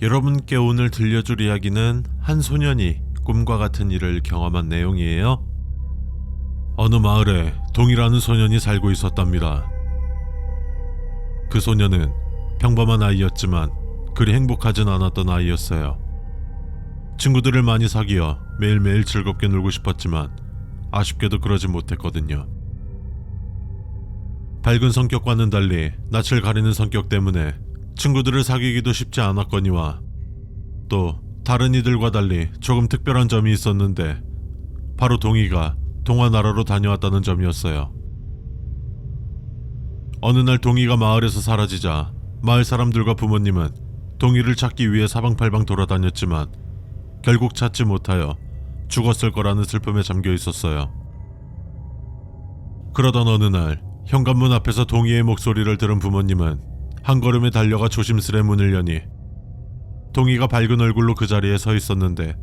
여러분께 오늘 들려줄 이야기는 한 소년이 꿈과 같은 일을 경험한 내용이에요. 어느 마을에 동이라는 소년이 살고 있었답니다. 그 소년은 평범한 아이였지만 그리 행복하진 않았던 아이였어요. 친구들을 많이 사귀어 매일매일 즐겁게 놀고 싶었지만 아쉽게도 그러지 못했거든요. 밝은 성격과는 달리 낯을 가리는 성격 때문에 친구들을 사귀기도 쉽지 않았거니와 또 다른 이들과 달리 조금 특별한 점이 있었는데 바로 동이가 동화나라로 다녀왔다는 점이었어요. 어느 날 동이가 마을에서 사라지자 마을 사람들과 부모님은 동이를 찾기 위해 사방팔방 돌아다녔지만 결국 찾지 못하여 죽었을 거라는 슬픔에 잠겨 있었어요. 그러던 어느 날 현관문 앞에서 동이의 목소리를 들은 부모님은 한 걸음에 달려가 조심스레 문을 여니 동이가 밝은 얼굴로 그 자리에 서 있었는데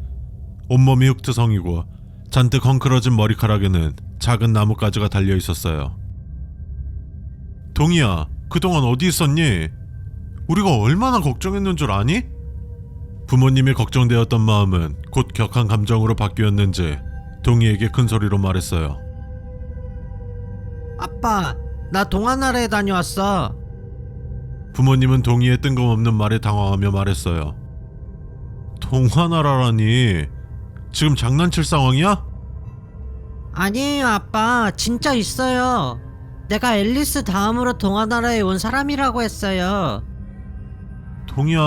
온몸이 흙투성이고 잔뜩 헝클어진 머리카락에는 작은 나뭇가지가 달려 있었어요. 동이야, 그동안 어디 있었니? 우리가 얼마나 걱정했는 줄 아니? 부모님의 걱정되었던 마음은 곧 격한 감정으로 바뀌었는지 동이에게 큰 소리로 말했어요. 아빠, 나 동화나라에 다녀왔어. 부모님은 동이의 뜬금없는 말에 당황하며 말했어요. 동화나라라니? 지금 장난칠 상황이야? 아니에요, 아빠. 진짜 있어요. 내가 앨리스 다음으로 동화나라에 온 사람이라고 했어요. 동이야,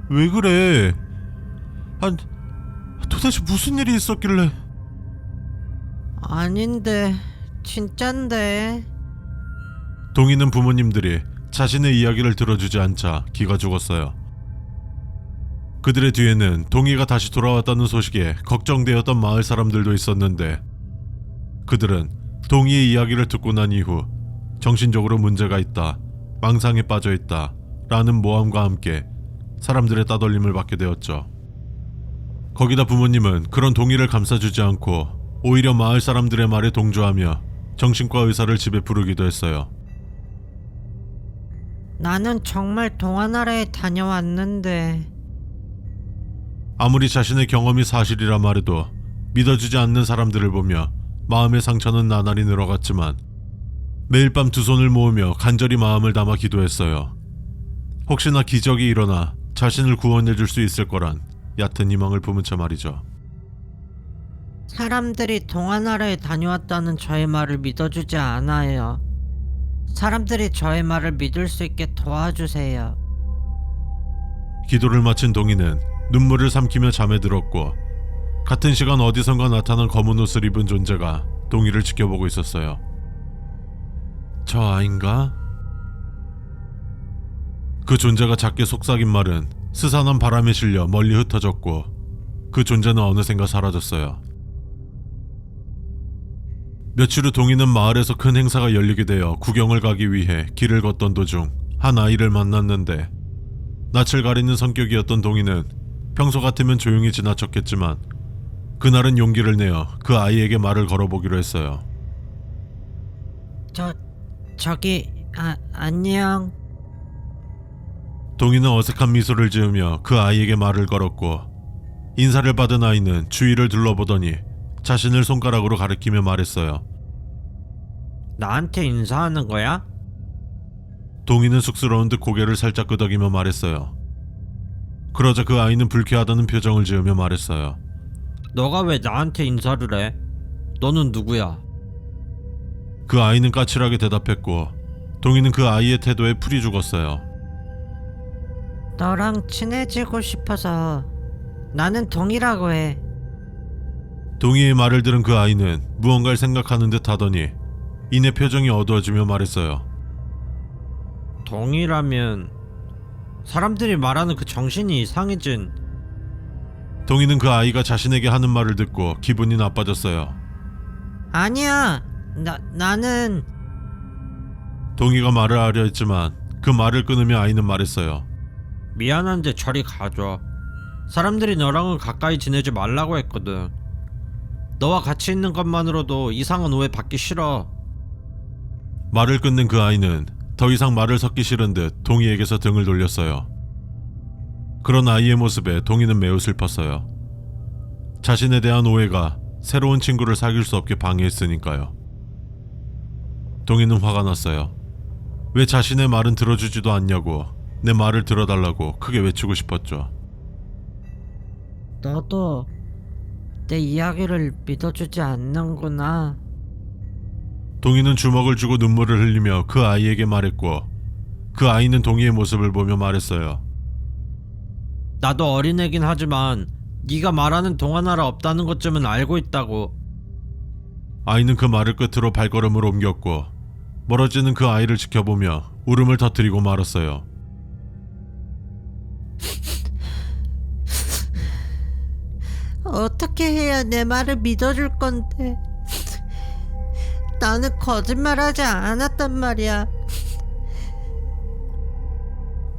왜 그래? 도대체 무슨 일이 있었길래? 아닌데, 진짠데. 동이는 부모님들이 자신의 이야기를 들어주지 않자 기가 죽었어요. 그들의 뒤에는 동이가 다시 돌아왔다는 소식에 걱정되었던 마을 사람들도 있었는데 그들은 동이의 이야기를 듣고 난 이후 정신적으로 문제가 있다, 망상에 빠져 있다 라는 모함과 함께 사람들의 따돌림을 받게 되었죠. 거기다 부모님은 그런 동이를 감싸주지 않고 오히려 마을 사람들의 말에 동조하며 정신과 의사를 집에 부르기도 했어요. 나는 정말 동화나라에 다녀왔는데. 아무리 자신의 경험이 사실이라 말해도 믿어주지 않는 사람들을 보며 마음의 상처는 나날이 늘어갔지만 매일 밤 두 손을 모으며 간절히 마음을 담아 기도했어요. 혹시나 기적이 일어나 자신을 구원해줄 수 있을 거란 얕은 희망을 품은 채 말이죠. 사람들이 동화나라에 다녀왔다는 저의 말을 믿어주지 않아요. 사람들이 저의 말을 믿을 수 있게 도와주세요. 기도를 마친 동이는 눈물을 삼키며 잠에 들었고 같은 시간 어디선가 나타난 검은 옷을 입은 존재가 동이를 지켜보고 있었어요. 저 아인가? 그 존재가 작게 속삭인 말은 스산한 바람에 실려 멀리 흩어졌고 그 존재는 어느샌가 사라졌어요. 며칠 후 동이는 마을에서 큰 행사가 열리게 되어 구경을 가기 위해 길을 걷던 도중 한 아이를 만났는데 낯을 가리는 성격이었던 동이는 평소 같으면 조용히 지나쳤겠지만 그날은 용기를 내어 그 아이에게 말을 걸어보기로 했어요. 안녕. 동이는 어색한 미소를 지으며 그 아이에게 말을 걸었고 인사를 받은 아이는 주위를 둘러보더니 자신을 손가락으로 가리키며 말했어요. 나한테 인사하는 거야? 동이는 쑥스러운 듯 고개를 살짝 끄덕이며 말했어요. 그러자 그 아이는 불쾌하다는 표정을 지으며 말했어요. 너가 왜 나한테 인사를 해? 너는 누구야? 그 아이는 까칠하게 대답했고 동이는 그 아이의 태도에 풀이 죽었어요. 너랑 친해지고 싶어서. 나는 동이라고 해. 동이의 말을 들은 그 아이는 무언가를 생각하는 듯 하더니 이내 표정이 어두워지며 말했어요. 동이라면 사람들이 말하는 그 정신이 이상해진. 동이는 그 아이가 자신에게 하는 말을 듣고 기분이 나빠졌어요. 아니야. 나는. 동이가 말을 하려 했지만 그 말을 끊으며 아이는 말했어요. 미안한데 저리 가줘. 사람들이 너랑은 가까이 지내지 말라고 했거든. 너와 같이 있는 것만으로도 이상한 오해 받기 싫어. 말을 끊는 그 아이는 더 이상 말을 섞기 싫은 듯 동이에게서 등을 돌렸어요. 그런 아이의 모습에 동희는 매우 슬펐어요. 자신에 대한 오해가 새로운 친구를 사귈 수 없게 방해했으니까요. 동희는 화가 났어요. 왜 자신의 말은 들어주지도 않냐고 내 말을 들어달라고 크게 외치고 싶었죠. 너도 내 이야기를 믿어주지 않는구나. 동희는 주먹을 쥐고 눈물을 흘리며 그 아이에게 말했고 그 아이는 동희의 모습을 보며 말했어요. 나도 어린애긴 하지만 네가 말하는 동화나라 없다는 것쯤은 알고 있다고. 아이는 그 말을 끝으로 발걸음을 옮겼고 멀어지는 그 아이를 지켜보며 울음을 터뜨리고 말았어요. 어떻게 해야 내 말을 믿어줄 건데? 나는 거짓말하지 않았단 말이야.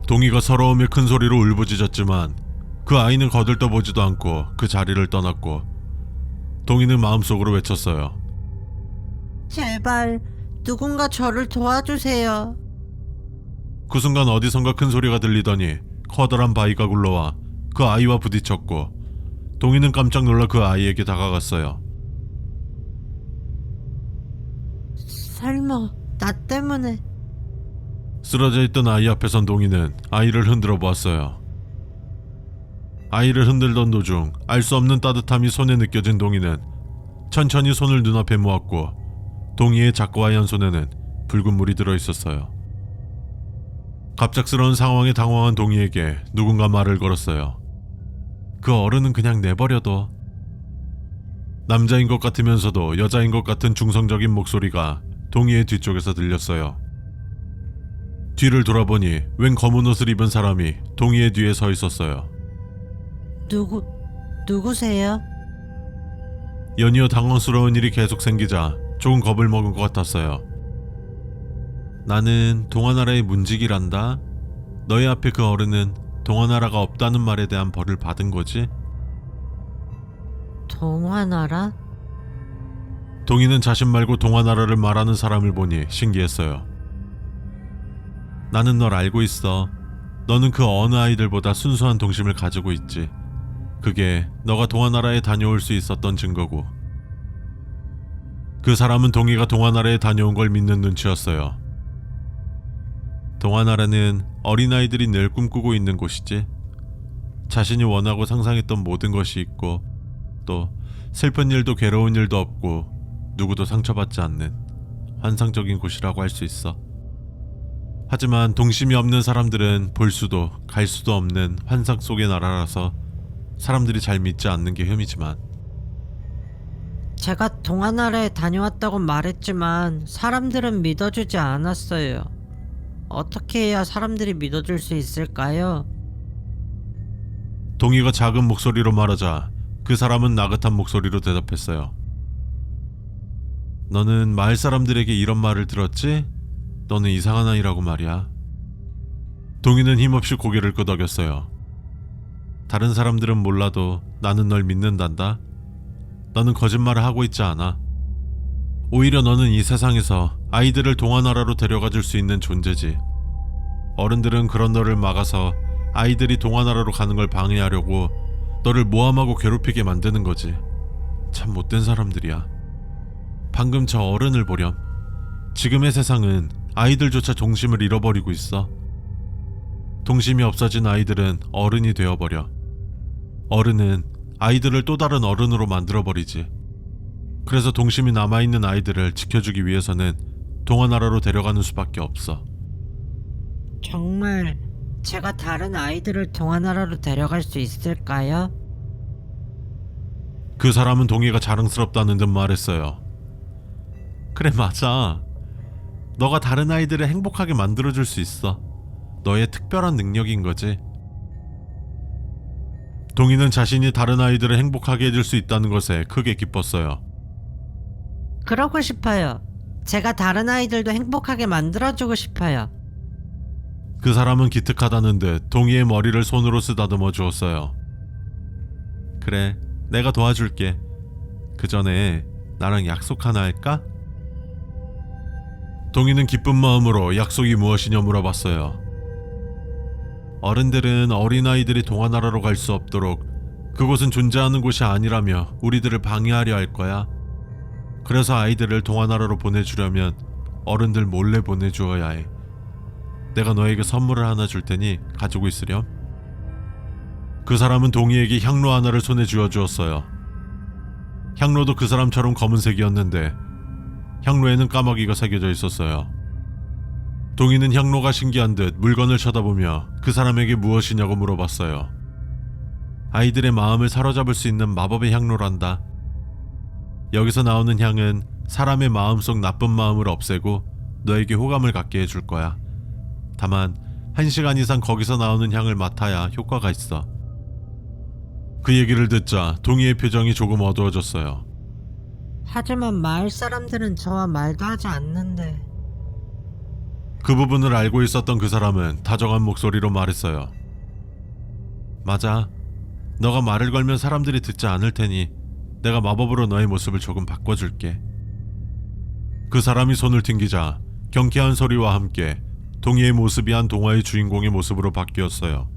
동희가 서러움에 큰 소리로 울부짖었지만 그 아이는 거들떠보지도 않고 그 자리를 떠났고 동희는 마음속으로 외쳤어요. 제발 누군가 저를 도와주세요. 그 순간 어디선가 큰 소리가 들리더니 커다란 바위가 굴러와 그 아이와 부딪혔고 동희는 깜짝 놀라 그 아이에게 다가갔어요. 설마 나 때문에? 쓰러져 있던 아이 앞에 선 동희는 아이를 흔들어 보았어요. 아이를 흔들던 도중 알 수 없는 따뜻함이 손에 느껴진 동희는 천천히 손을 눈앞에 모았고 동희의 작고 하얀 손에는 붉은 물이 들어있었어요. 갑작스러운 상황에 당황한 동희에게 누군가 말을 걸었어요. 그 어른은 그냥 내버려둬. 남자인 것 같으면서도 여자인 것 같은 중성적인 목소리가 동희의 뒤쪽에서 들렸어요. 뒤를 돌아보니 웬 검은 옷을 입은 사람이 동희의 뒤에 서 있었어요. 누구세요? 연이어 당황스러운 일이 계속 생기자 조금 겁을 먹은 것 같았어요. 나는 동화나라의 문직이란다. 너희 앞에 그 어른은 동화나라가 없다는 말에 대한 벌을 받은 거지? 동화나라? 동희는 자신 말고 동화나라를 말하는 사람을 보니 신기했어요. 나는 널 알고 있어. 너는 그 어느 아이들보다 순수한 동심을 가지고 있지. 그게 너가 동화나라에 다녀올 수 있었던 증거고. 그 사람은 동희가 동화나라에 다녀온 걸 믿는 눈치였어요. 동화나라는 어린아이들이 늘 꿈꾸고 있는 곳이지. 자신이 원하고 상상했던 모든 것이 있고 또 슬픈 일도 괴로운 일도 없고 누구도 상처받지 않는 환상적인 곳이라고 할 수 있어. 하지만 동심이 없는 사람들은 볼 수도 갈 수도 없는 환상 속의 나라라서 사람들이 잘 믿지 않는 게 흠이지만 제가 동화나라에 다녀왔다고 말했지만 사람들은 믿어주지 않았어요. 어떻게 해야 사람들이 믿어줄 수 있을까요? 동희가 작은 목소리로 말하자 그 사람은 나긋한 목소리로 대답했어요. 너는 마을 사람들에게 이런 말을 들었지? 너는 이상한 아이라고 말이야. 동희는 힘없이 고개를 끄덕였어요. 다른 사람들은 몰라도 나는 널 믿는단다. 너는 거짓말을 하고 있지 않아. 오히려 너는 이 세상에서 아이들을 동화나라로 데려가 줄 수 있는 존재지. 어른들은 그런 너를 막아서 아이들이 동화나라로 가는 걸 방해하려고 너를 모함하고 괴롭히게 만드는 거지. 참 못된 사람들이야. 방금 저 어른을 보렴. 지금의 세상은 아이들조차 동심을 잃어버리고 있어. 동심이 없어진 아이들은 어른이 되어버려. 어른은 아이들을 또 다른 어른으로 만들어버리지. 그래서 동심이 남아있는 아이들을 지켜주기 위해서는 동화나라로 데려가는 수밖에 없어. 정말 제가 다른 아이들을 동화나라로 데려갈 수 있을까요? 그 사람은 동희가 자랑스럽다는 듯 말했어요. 그래, 맞아. 너가 다른 아이들을 행복하게 만들어줄 수 있어. 너의 특별한 능력인 거지. 동희는 자신이 다른 아이들을 행복하게 해줄 수 있다는 것에 크게 기뻤어요. 그러고 싶어요. 제가 다른 아이들도 행복하게 만들어주고 싶어요. 그 사람은 기특하다는 듯 동희의 머리를 손으로 쓰다듬어 주었어요. 그래, 내가 도와줄게. 그 전에 나랑 약속 하나 할까? 동희는 기쁜 마음으로 약속이 무엇이냐 물어봤어요. 어른들은 어린아이들이 동화나라로 갈 수 없도록 그곳은 존재하는 곳이 아니라며 우리들을 방해하려 할 거야. 그래서 아이들을 동화나라로 보내주려면 어른들 몰래 보내주어야 해. 내가 너에게 선물을 하나 줄 테니 가지고 있으렴. 그 사람은 동이에게 향로 하나를 손에 쥐어주었어요. 향로도 그 사람처럼 검은색이었는데 향로에는 까마귀가 새겨져 있었어요. 동이는 향로가 신기한 듯 물건을 쳐다보며 그 사람에게 무엇이냐고 물어봤어요. 아이들의 마음을 사로잡을 수 있는 마법의 향로란다. 여기서 나오는 향은 사람의 마음속 나쁜 마음을 없애고 너에게 호감을 갖게 해줄 거야. 다만 1시간 이상 거기서 나오는 향을 맡아야 효과가 있어. 그 얘기를 듣자 동이의 표정이 조금 어두워졌어요. 하지만 마을 사람들은 저와 말도 하지 않는데. 그 부분을 알고 있었던 그 사람은 다정한 목소리로 말했어요. 맞아. 너가 말을 걸면 사람들이 듣지 않을 테니 내가 마법으로 너의 모습을 조금 바꿔줄게. 그 사람이 손을 튕기자 경쾌한 소리와 함께 동이의 모습이 한 동화의 주인공의 모습으로 바뀌었어요.